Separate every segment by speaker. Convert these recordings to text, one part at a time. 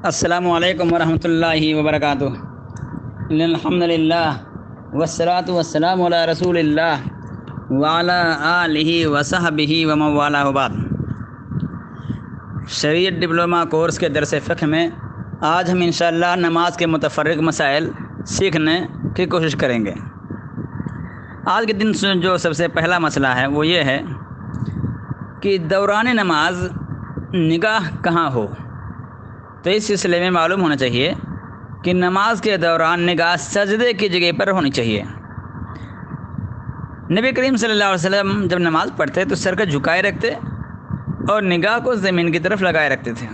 Speaker 1: السلام علیکم ورحمۃ اللہ وبرکاتہ۔ الحمد للہ والصلاۃ والسلام علی رسول اللہ وعلی آلہ وصحبہ ومن والہ بعد۔ شریعت ڈپلومہ کورس کے درس فقہ میں آج ہم انشاءاللہ نماز کے متفرق مسائل سیکھنے کی کوشش کریں گے۔ آج کے دن جو سب سے پہلا مسئلہ ہے وہ یہ ہے کہ دوران نماز نگاہ کہاں ہو۔ تو اس سلسلے میں معلوم ہونا چاہیے کہ نماز کے دوران نگاہ سجدے کی جگہ پر ہونی چاہیے۔ نبی کریم صلی اللہ علیہ وسلم جب نماز پڑھتے تو سر کو جھکائے رکھتے اور نگاہ کو زمین کی طرف لگائے رکھتے تھے۔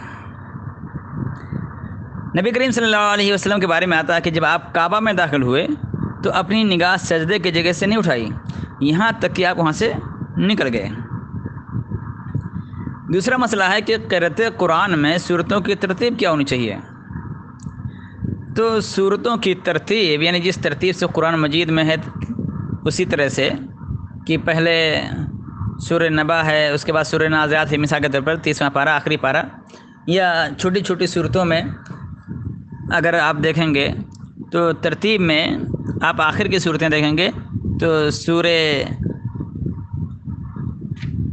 Speaker 1: نبی کریم صلی اللہ علیہ وسلم کے بارے میں آتا ہے کہ جب آپ کعبہ میں داخل ہوئے تو اپنی نگاہ سجدے کی جگہ سے نہیں اٹھائی یہاں تک کہ آپ وہاں سے نکل گئے۔ دوسرا مسئلہ ہے کہ قرأت قرآن میں سورتوں کی ترتیب کیا ہونی چاہیے۔ تو سورتوں کی ترتیب یعنی جس ترتیب سے قرآن مجید میں ہے اسی طرح سے کہ پہلے سورہ نبا ہے، اس کے بعد سورہ نازعات ہے، مثال کے طور پر 30واں پارہ آخری پارہ، یا چھوٹی چھوٹی صورتوں میں اگر آپ دیکھیں گے تو ترتیب میں آپ آخر کی صورتیں دیکھیں گے تو سورہ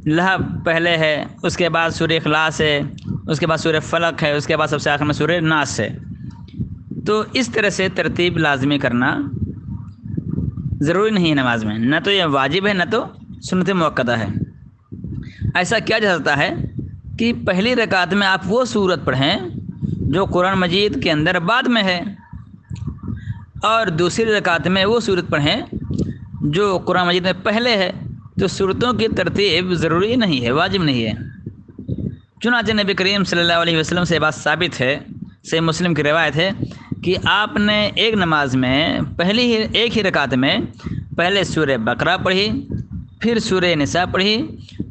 Speaker 1: لہب پہلے ہے، اس کے بعد سورہ اخلاص ہے، اس کے بعد سورہ فلق ہے، اس کے بعد سب سے آخر میں سورہ ناس ہے۔ تو اس طرح سے ترتیب لازمی کرنا ضروری نہیں ہے نماز میں، نہ تو یہ واجب ہے نہ تو سنت موقتہ ہے۔ ایسا کیا جا سکتا ہے کہ پہلی رکعت میں آپ وہ سورت پڑھیں جو قرآن مجید کے اندر بعد میں ہے، اور دوسری رکعت میں وہ سورت پڑھیں جو قرآن مجید میں پہلے ہے۔ تو سورتوں کی ترتیب ضروری نہیں ہے، واجب نہیں ہے۔ چنانچہ نبی کریم صلی اللہ علیہ وسلم سے بات ثابت ہے، صحیح مسلم کی روایت ہے کہ آپ نے ایک نماز میں ایک ہی رکعت میں پہلے سورہ بقرہ پڑھی، پھر سورہ نساء پڑھی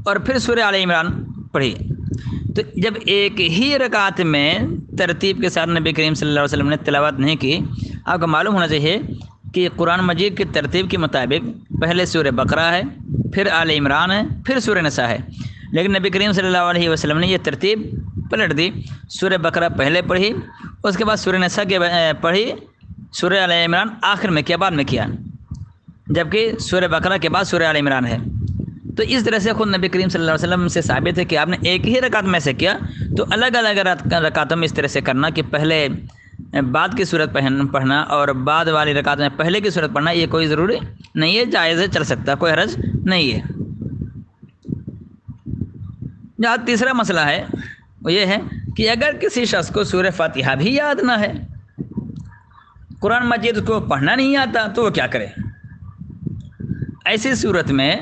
Speaker 1: اور پھر سورہ آل عمران پڑھی۔ تو جب ایک ہی رکعت میں ترتیب کے ساتھ نبی کریم صلی اللہ علیہ وسلم نے تلاوت نہیں کی، آپ کو معلوم ہونا چاہیے کہ قرآن مجید کی ترتیب کے مطابق پہلے سورہ بقرہ ہے، پھر آل عمران ہے، پھر سورہ نساء ہے۔ لیکن نبی کریم صلی اللہ علیہ وسلم نے یہ ترتیب پلٹ دی، سورہ بقرہ پہلے پڑھی، اس کے بعد سورہ نساء کے پڑھی، سورہ آل عمران آخر میں کیا، بعد میں کیا، جبکہ سورہ بقرہ کے بعد سورہ آل عمران ہے۔ تو اس طرح سے خود نبی کریم صلی اللہ علیہ وسلم سے ثابت ہے کہ آپ نے ایک ہی رکعت میں سے کیا۔ تو الگ الگ رکعتوں میں اس طرح سے کرنا کہ پہلے بعد کی صورت پڑھنا اور بعد والی رکعت میں پہلے کی صورت پڑھنا، یہ کوئی ضروری نہیں ہے، جائز ہے، چل سکتا ہے، کوئی حرج نہیں ہے۔ جہاں تیسرا مسئلہ ہے وہ یہ ہے کہ اگر کسی شخص کو سورہ فاتحہ بھی یاد نہ ہے، قرآن مجید کو پڑھنا نہیں آتا، تو وہ کیا کرے؟ ایسی صورت میں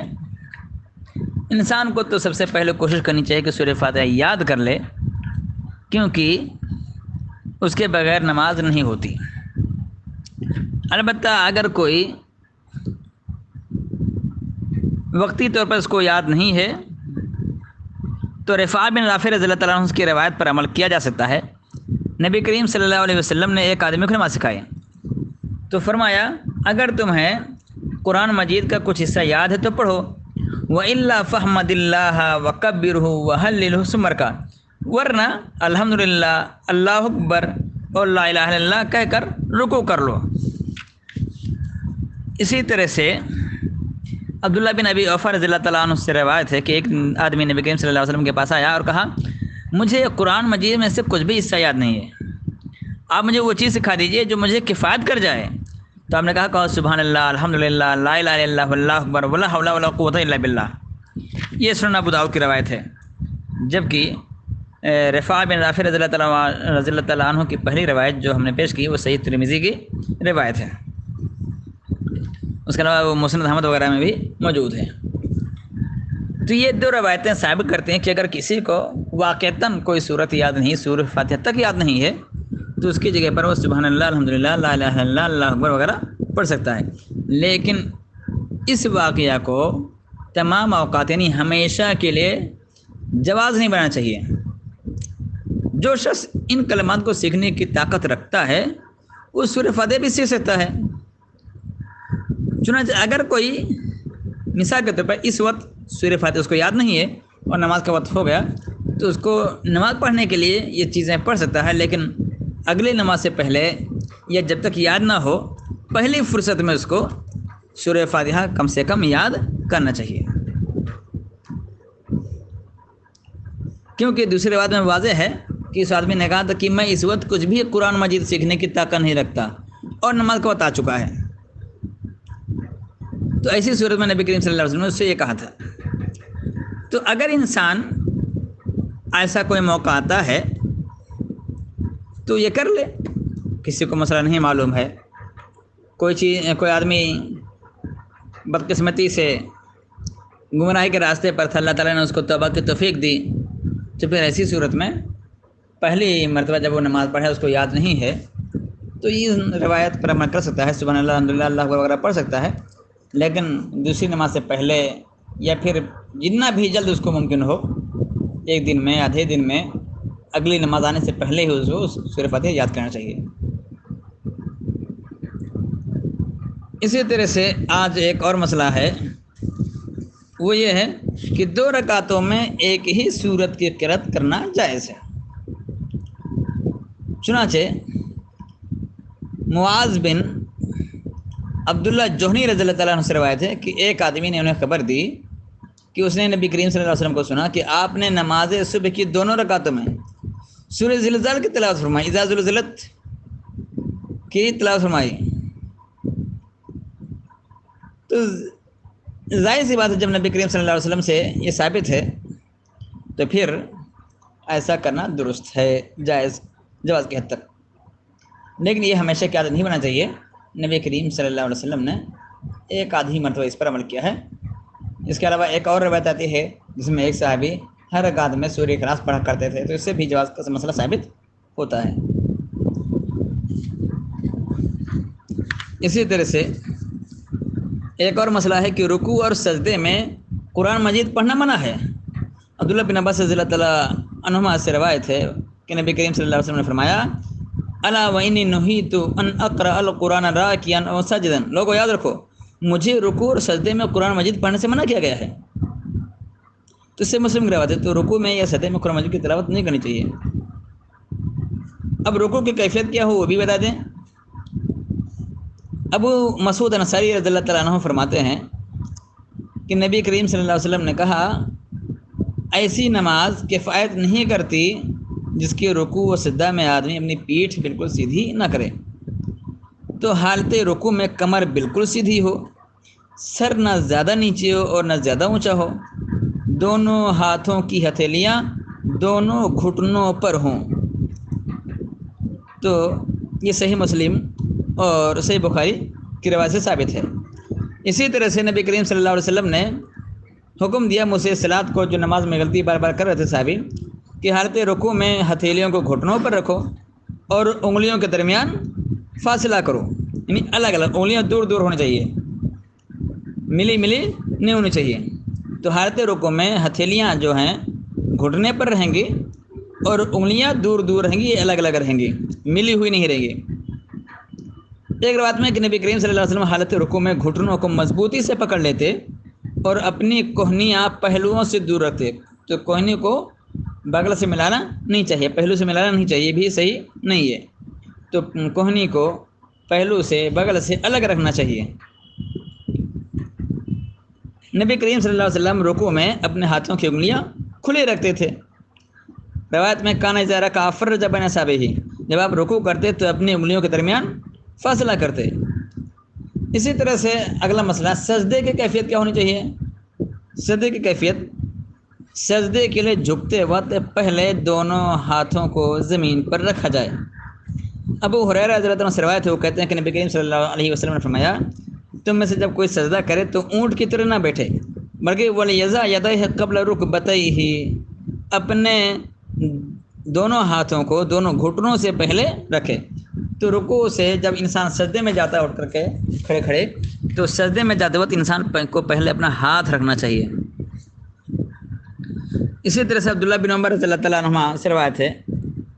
Speaker 1: انسان کو تو سب سے پہلے کوشش کرنی چاہیے کہ سورہ فاتحہ یاد کر لے، کیونکہ اس کے بغیر نماز نہیں ہوتی۔ البتہ اگر کوئی وقتی طور پر اس کو یاد نہیں ہے تو رفاع بن رافع رضی اللہ تعالیٰ عنہ کی روایت پر عمل کیا جا سکتا ہے۔ نبی کریم صلی اللہ علیہ وسلم نے ایک آدمی کو نماز سکھائی تو فرمایا اگر تمہیں قرآن مجید کا کچھ حصہ یاد ہے تو پڑھو، وَإِلَّا فَحْمَدِ اللَّهَ وَكَبِّرْهُ وَهَلِّلْهُ ثُمَّ ارْكَعْ، ورنہ الحمدللہ، اللہ اکبر اور لا الہ الا اللہ کہہ کر رکوع کر لو۔ اسی طرح سے عبداللہ بن ابی اوفا رضی اللہ تعالیٰ عنہ سے روایت ہے کہ ایک آدمی نبی کریم صلی اللہ علیہ وسلم کے پاس آیا اور کہا مجھے قرآن مجید میں سے کچھ بھی حصہ یاد نہیں ہے، آپ مجھے وہ چیز سکھا دیجئے جو مجھے کفایت کر جائے۔ تو آپ نے کہا سبحان اللہ، الحمدللہ، لا الہ الا اللہ، واللہ اکبر، ولا حول ولا قوۃ الا باللہ۔ یہ سنن ابو داؤد کی روایت ہے، جبکہ رفاع بن رافع رضی اللہ تعالیٰ عنہ کی پہلی روایت جو ہم نے پیش کی وہ صحیح ترمذی کی روایت ہے، اس کے علاوہ وہ مسند احمد وغیرہ میں بھی موجود ہے۔ تو یہ دو روایتیں ثابت کرتے ہیں کہ اگر کسی کو واقعتاً کوئی صورت یاد نہیں، سورہ فاتحہ تک یاد نہیں ہے، تو اس کی جگہ پر وہ سبحان اللہ، الحمدللہ، لا الہ الا اللہ، اللہ اکبر وغیرہ پڑھ سکتا ہے۔ لیکن اس واقعہ کو تمام اوقات یعنی ہمیشہ کے لیے جواز نہیں بنانا چاہیے۔ جو شخص ان کلمات کو سیکھنے کی طاقت رکھتا ہے وہ سورہ فاتحہ بھی سیکھ سکتا ہے۔ چنانچہ اگر کوئی مثال کے طور پر اس وقت سورہ فاتحہ اس کو یاد نہیں ہے اور نماز کا وقت ہو گیا تو اس کو نماز پڑھنے کے لیے یہ چیزیں پڑھ سکتا ہے، لیکن اگلی نماز سے پہلے یا جب تک یاد نہ ہو پہلی فرصت میں اس کو سورہ فاتحہ کم سے کم یاد کرنا چاہیے، کیونکہ دوسری بات میں واضح ہے کہ اس آدمی نے کہا تھا کہ میں اس وقت کچھ بھی قرآن مجید سیکھنے کی طاقت نہیں رکھتا اور نماز کا وقت آ چکا ہے۔ تو ایسی صورت میں نبی کریم صلی اللہ علیہ وسلم نے اس سے یہ کہا تھا۔ تو اگر انسان ایسا کوئی موقع آتا ہے تو یہ کر لے، کسی کو مسئلہ نہیں معلوم ہے، کوئی آدمی بدقسمتی سے گمراہی کے راستے پر تھا، اللہ تعالیٰ نے اس کو توبہ کی توفیق دی، تو پھر ایسی صورت میں پہلی مرتبہ جب وہ نماز پڑھے اس کو یاد نہیں ہے تو یہ روایت پر عمل کر سکتا ہے، سبحان اللہ الحمدللہ اللہ اکبر وغیرہ پڑھ سکتا ہے، لیکن دوسری نماز سے پہلے یا پھر جتنا بھی جلد اس کو ممکن ہو، ایک دن میں آدھے دن میں اگلی نماز آنے سے پہلے ہی اس کو سورہ فاتحہ یاد کرنا چاہیے۔ اسی طرح سے آج ایک اور مسئلہ ہے، وہ یہ ہے کہ 2 رکعتوں میں ایک ہی سورت کی قرأت کرنا جائز ہے۔ چنانچہ معاذ بن عبداللہ جوہنی رضی اللہ تعالیٰ عنہ سے روایت ہے کہ ایک آدمی نے انہیں خبر دی کہ اس نے نبی کریم صلی اللہ علیہ وسلم کو سنا کہ آپ نے نماز صبح کی دونوں رکعتوں میں سورہ زلزال کی تلاوت فرمائی، اذا زلزلت کی تلاوت فرمائی۔ تو ظاہر سی بات ہے جب نبی کریم صلی اللہ علیہ وسلم سے یہ ثابت ہے تو پھر ایسا کرنا درست ہے، جواز کی حد تک، لیکن یہ ہمیشہ کی عادت نہیں بننا چاہیے۔ نبی کریم صلی اللہ علیہ وسلم نے ایک آدھی مرتبہ اس پر عمل کیا ہے۔ اس کے علاوہ ایک اور روایت آتی ہے جس میں ایک صحابی ہر رکعت میں سورہ اخلاص پڑھا کرتے تھے، تو اس سے بھی جواز کا مسئلہ ثابت ہوتا ہے۔ اسی طرح سے ایک اور مسئلہ ہے کہ رکوع اور سجدے میں قرآن مجید پڑھنا منع ہے۔ عبداللہ بن عباس رضی اللہ تعالیٰ عنہما سے روایت ہے کہ نبی کریم صلی اللہ علیہ وسلم نے فرمایا، الا وانی نہیت ان اقرأ القرآن راکعا او ساجدا، لوگوں یاد رکھو مجھے رکوع اور سجدے میں قرآن مجید پڑھنے سے منع کیا گیا ہے۔ تو اس سے مسلم کی روایت ہے، تو رکوع میں یا سجدے میں قرآن مجید کی تلاوت نہیں کرنی چاہیے۔ اب رکوع کی کیفیت کیا ہو وہ بھی بتا دیں۔ ابو مسعود انصاری رضی اللہ تعالیٰ عنہ فرماتے ہیں کہ نبی کریم صلی اللہ علیہ وسلم نے کہا، ایسی نماز کفایت نہیں کرتی جس کے رکوع و سجدہ میں آدمی اپنی پیٹھ بالکل سیدھی نہ کرے۔ تو حالت رکوع میں کمر بالکل سیدھی ہو، سر نہ زیادہ نیچے ہو اور نہ زیادہ اونچا ہو، دونوں ہاتھوں کی ہتھیلیاں دونوں گھٹنوں پر ہوں۔ تو یہ صحیح مسلم اور صحیح بخاری کی روایت سے ثابت ہے۔ اسی طرح سے نبی کریم صلی اللہ علیہ وسلم نے حکم دیا مسیء صلاۃ کو، جو نماز میں غلطی بار بار کر رہے تھے صحابی، کہ حالت رکوع میں ہتھیلیوں کو گھٹنوں پر رکھو اور انگلیوں کے درمیان فاصلہ کرو، یعنی الگ الگ انگلیاں دور دور ہونی چاہیے، ملی نہیں ہونی چاہیے۔ تو حالت رکوع میں ہتھیلیاں جو ہیں گھٹنے پر رہیں گی اور انگلیاں دور دور رہیں گی، الگ الگ رہیں گی، ملی ہوئی نہیں رہیں گی۔ ایک روایت میں کہ نبی کریم صلی اللہ علیہ وسلم حالت رکوع میں گھٹنوں کو مضبوطی سے پکڑ لیتے اور اپنی کوہنیاں پہلوؤں سے دور رکھتے۔ تو کوہنی کو بغل سے ملانا نہیں چاہیے، پہلو سے ملانا نہیں چاہیے، بھی صحیح نہیں ہے۔ تو کوہنی کو پہلو سے بغل سے الگ رکھنا چاہیے۔ نبی کریم صلی اللہ علیہ وسلم رکوع میں اپنے ہاتھوں کی انگلیاں کھلی رکھتے تھے۔ روایت میں کان اذا رکع فرج بین اصابعہ، جب آپ رکوع کرتے تو اپنی انگلیوں کے درمیان فاصلہ کرتے۔ اسی طرح سے اگلا مسئلہ سجدے کی کیفیت کیا ہونی چاہیے۔ سجدے کی کیفیت، سجدے کے لیے جھکتے وقت پہلے دونوں ہاتھوں کو زمین پر رکھا جائے۔ ابو ہریرہ رضی اللہ عنہ سے روایت ہے، وہ کہتے ہیں کہ نبی کریم صلی اللہ علیہ وسلم نے فرمایا، تم میں سے جب کوئی سجدہ کرے تو اونٹ کی طرح نہ بیٹھے، بلکہ وَلْيَضَعْ يَدَيْهِ قَبْلَ رُكْبَتَيْهِ، اپنے دونوں ہاتھوں کو دونوں گھٹنوں سے پہلے رکھے۔ تو رکوع سے جب انسان سجدے میں جاتا ہے اٹھ کر کے کھڑے تو سجدے میں جاتے وقت انسان کو پہلے اپنا ہاتھ رکھنا چاہیے۔ اسی طرح سے عبداللہ بن عمر رضی اللہ تعالیٰ عنہما سے روایت ہے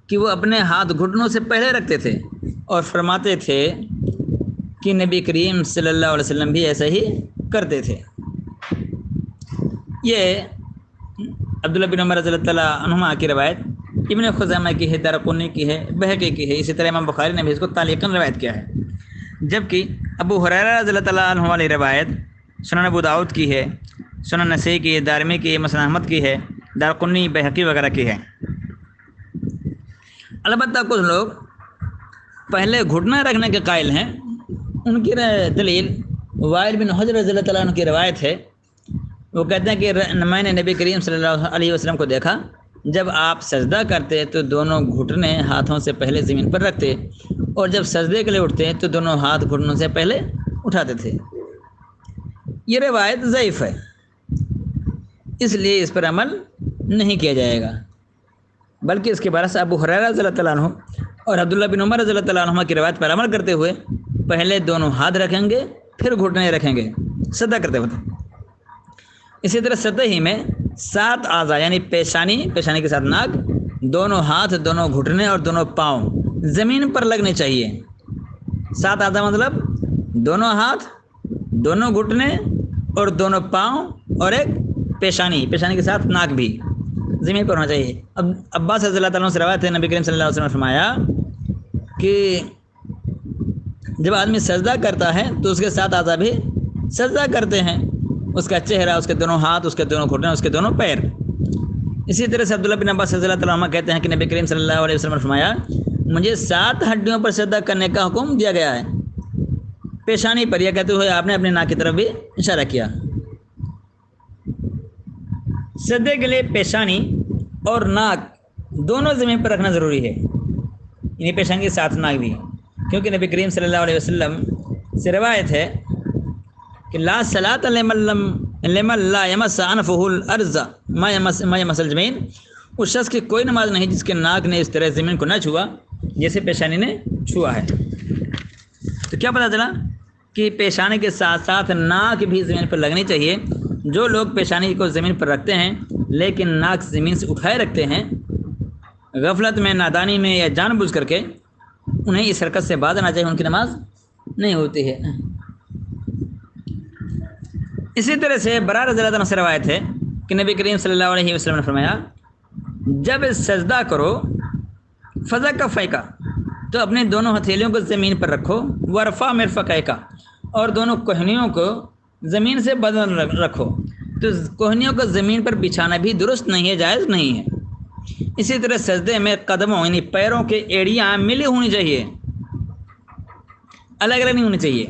Speaker 1: کہ وہ اپنے ہاتھ گھٹنوں سے پہلے رکھتے تھے اور فرماتے تھے کہ نبی کریم صلی اللہ علیہ وسلم بھی ایسا ہی کرتے تھے۔ یہ عبداللہ بن عمر رضی اللہ تعالیٰ عنہما کی روایت ابن خزیمہ کی ہے، دارقطنی کی ہے، بہقی کی ہے، اسی طرح امام بخاری نے بھی اس کو تعلیقاً روایت کیا ہے۔ جبکہ ابو ہریرہ رضی اللہ تعالیٰ عنہ والی روایت سنن ابو داؤد کی ہے، سنن نسائی کی ہے، دارمی کی ہے، مسند احمد کی ہے، دارقطنی، بہقی وغیرہ کی ہے۔ البتہ کچھ لوگ پہلے گھٹنا رکھنے کے قائل ہیں، ان کی دلیل وائل بن حجر رضی اللہ تعالیٰ عنہ کی روایت ہے۔ وہ کہتے ہیں کہ میں نے نبی کریم صلی اللہ علیہ وسلم کو دیکھا، جب آپ سجدہ کرتے تو دونوں گھٹنے ہاتھوں سے پہلے زمین پر رکھتے، اور جب سجدے کے لیے اٹھتے تو دونوں ہاتھ گھٹنوں سے پہلے اٹھاتے تھے۔ یہ روایت ضعیف ہے، اس لیے اس پر عمل نہیں کیا جائے گا، بلکہ اس کے برعکس ابو ہریرہ رضی اللہ تعالیٰ عنہ اور عبداللہ بن عمر رضی اللہ تعالیٰ عنہ کی روایت پر عمل کرتے ہوئے پہلے دونوں ہاتھ رکھیں گے، پھر گھٹنے رکھیں گے سجدہ کرتے ہوتے۔ اسی طرح سجدہ ہی میں 7 اعضاء یعنی پیشانی کے ساتھ ناک، دونوں ہاتھ، دونوں گھٹنے اور دونوں پاؤں زمین پر لگنے چاہیے۔ 7 اعضاء مطلب دونوں ہاتھ، دونوں گھٹنے اور دونوں پاؤں، اور ایک پیشانی کے ساتھ ناک بھی زمین پر ہونا چاہیے۔ اب عباس رضی اللہ تعالیٰ عنہ سے روایت ہے، نبی کریم صلی اللہ علیہ وسلم نے فرمایا کہ جب آدمی سجدہ کرتا ہے تو اس کے 7 اعضاء بھی سجدہ کرتے ہیں، اس کا چہرہ، اس کے دونوں ہاتھ، اس کے دونوں گھٹنے، اس کے دونوں پیر۔ اسی طرح سے عبداللہ بن عباس رضی اللہ تعالیٰ عنہ کہتے ہیں کہ نبی کریم صلی اللہ علیہ وسلم نے فرمایا مجھے 7 ہڈیوں پر سجدہ کرنے کا حکم دیا گیا ہے۔ پیشانی پر، یہ کہتے ہوئے آپ نے اپنے ناک کی طرف بھی اشارہ کیا۔ سجدے کے لیے پیشانی اور ناک دونوں زمین پر رکھنا ضروری ہے، یعنی پیشانی کے ساتھ ناک بھی، کیونکہ نبی کریم صلی اللہ علیہ وسلم سے روایت ہے کہ لا صلاۃ لمن لا یمس انفہ الارض ما یمس الجبین، اس شخص کی کوئی نماز نہیں جس کے ناک نے اس طرح زمین کو نہ چھوا جیسے پیشانی نے چھوا ہے۔ تو کیا پتہ چلا کہ پیشانی کے ساتھ ساتھ ناک بھی زمین پر لگنی چاہیے۔ جو لوگ پیشانی کو زمین پر رکھتے ہیں لیکن ناک زمین سے اٹھائے رکھتے ہیں، غفلت میں، نادانی میں یا جان بوجھ کر کے، انہیں اس حرکت سے باز آنا چاہیے، ان کی نماز نہیں ہوتی ہے۔ اسی طرح سے برا رضی اللہ عنہ سے روایت ہے کہ نبی کریم صلی اللہ علیہ وسلم نے فرمایا جب سجدہ کرو فضا کا فیکا، تو اپنے دونوں ہتھیلیوں کو زمین پر رکھو، ورفا مرفقیکا، اور دونوں کوہنیوں کو زمین سے بدن رکھو۔ تو کوہنیوں کو زمین پر بچھانا بھی درست نہیں ہے، جائز نہیں ہے۔ اسی طرح سجدے میں قدموں یعنی پیروں کے ایڑیاں ملی ہونی چاہیے، الگ الگ نہیں ہونی چاہیے۔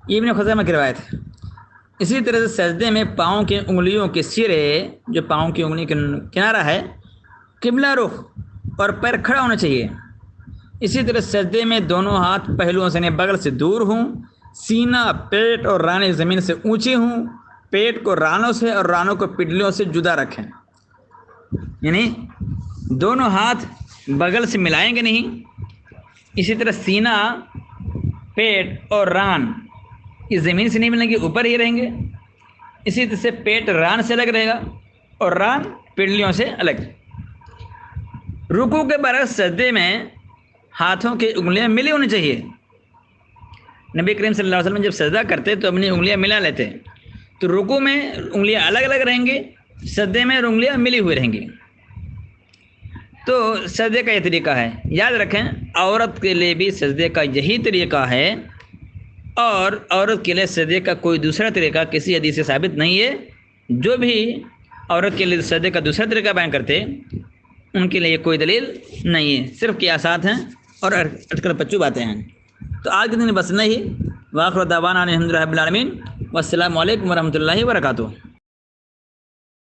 Speaker 1: یہ ابن خزیمہ کی روایت ہے۔ اسی طرح سے سجدے میں پاؤں کے انگلیوں کے سرے، جو پاؤں کی انگلی کا کنارہ ہے، قبلہ رخ اور پیر کھڑا ہونا چاہیے۔ اسی طرح سجدے میں دونوں ہاتھ پہلوؤں سے بغل سے دور ہوں، سینہ، پیٹ اور رانے زمین سے اونچے ہوں، پیٹ کو رانوں سے اور رانوں کو پڈلیوں سے جدا رکھیں، یعنی دونوں ہاتھ بغل سے ملائیں گے نہیں۔ اسی طرح سینہ، پیٹ اور ران یہ زمین سے نہیں ملیں گے، اوپر ہی رہیں گے۔ اسی طرح سے پیٹ ران سے الگ رہے گا اور ران پڈلیوں سے الگ۔ رکوع کے برعکس سجدے میں ہاتھوں کی انگلیاں ملی ہونی چاہیے۔ نبی کریم صلی اللہ علیہ وسلم جب سجدہ کرتے تو اپنی انگلیاں ملا لیتے، تو رکوع میں انگلیاں الگ الگ رہیں گی، سجدے میں انگلیاں ملی ہوئی رہیں گی۔ تو سجدے کا یہ طریقہ ہے، یاد رکھیں عورت کے لیے بھی سجدے کا یہی طریقہ ہے، اور عورت کے لیے سجدے کا کوئی دوسرا طریقہ کسی حدیث سے ثابت نہیں ہے۔ جو بھی عورت کے لیے سجدے کا دوسرا طریقہ بیان کرتے ان کے لیے کوئی دلیل نہیں ہے، صرف قیاسات ہیں اور اٹکل پچو باتیں ہیں۔ تو آج کے دن بس نہیں، وآخر دعوانا الحمد للہ رب العالمین، والسلام علیکم ورحمۃ اللہ وبرکاتہ۔